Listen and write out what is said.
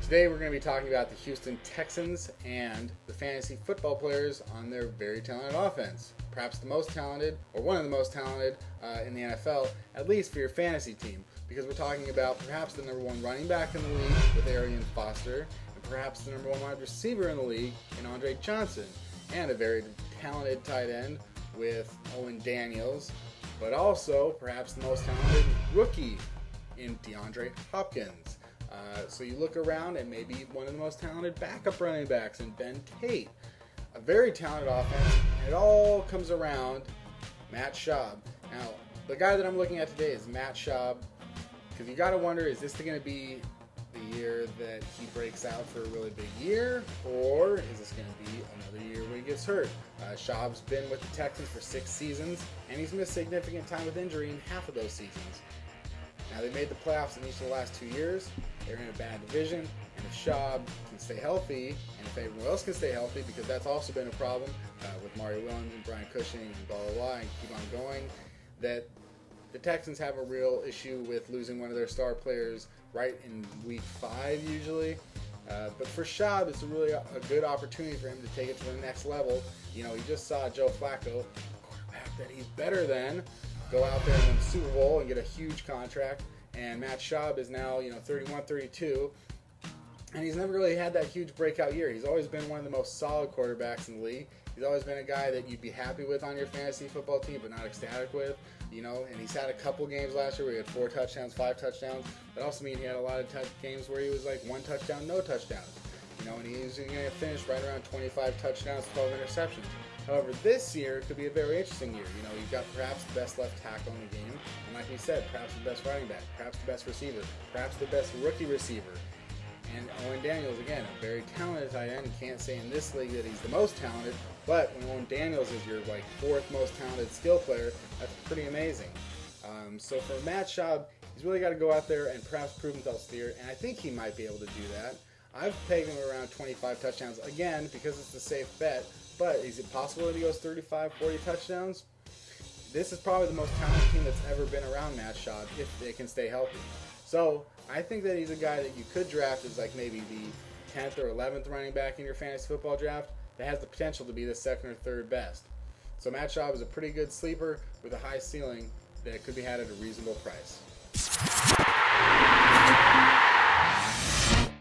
Today we're going to be talking about the Houston Texans and the fantasy football players on their very talented offense. Perhaps the most talented, or one of the most talented in the NFL, at least for your fantasy team. Because we're talking about perhaps the number one running back in the league with Arian Foster, and perhaps the number one wide receiver in the league in Andre Johnson, and a very talented tight end with Owen Daniels, but also perhaps the most talented rookie in DeAndre Hopkins. So you look around and maybe one of the most talented backup running backs in Ben Tate. A very talented offense, and it all comes around Matt Schaub. Now, the guy that I'm looking at today is Matt Schaub, because you got to wonder, is this going to be the year that he breaks out for a really big year, or is this going to be another year where he gets hurt? Schaub's been with the Texans for 6 seasons, and he's missed significant time with injury in half of those seasons. Now, they made the playoffs in each of the last 2 years. They're in a bad division, and if Schaub can stay healthy, and if everyone else can stay healthy, because that's also been a problem with Mario Williams and Brian Cushing and blah, blah, blah, and keep on going, that the Texans have a real issue with losing one of their star players right in week 5 usually. But for Schaub, it's really a good opportunity for him to take it to the next level. You know, he just saw Joe Flacco, a quarterback that he's better than, go out there and win the Super Bowl and get a huge contract. And Matt Schaub is now, 31, 32, and he's never really had that huge breakout year. He's always been one of the most solid quarterbacks in the league. He's always been a guy that you'd be happy with on your fantasy football team, but not ecstatic with, and he's had a couple games last year where he had 4 touchdowns, 5 touchdowns. That also means he had a lot of games where he was like 1 touchdown, no touchdowns. And he's going to finish right around 25 touchdowns, 12 interceptions. However, this year could be a very interesting year. You've got perhaps the best left tackle in the game, and like we said, perhaps the best running back, perhaps the best receiver, perhaps the best rookie receiver. And Owen Daniels, again, a very talented tight end. You can't say in this league that he's the most talented, but when Owen Daniels is your 4th most talented skill player, that's pretty amazing. So for Matt Schaub, he's really got to go out there and perhaps prove himself here, and I think he might be able to do that. I've pegged him around 25 touchdowns, again, because it's a safe bet, but is it possible that he goes 35, 40 touchdowns? This is probably the most talented team that's ever been around Matt Schaub if they can stay healthy. So I think that he's a guy that you could draft as maybe the 10th or 11th running back in your fantasy football draft that has the potential to be the 2nd or 3rd best. So Matt Schaub is a pretty good sleeper with a high ceiling that could be had at a reasonable price.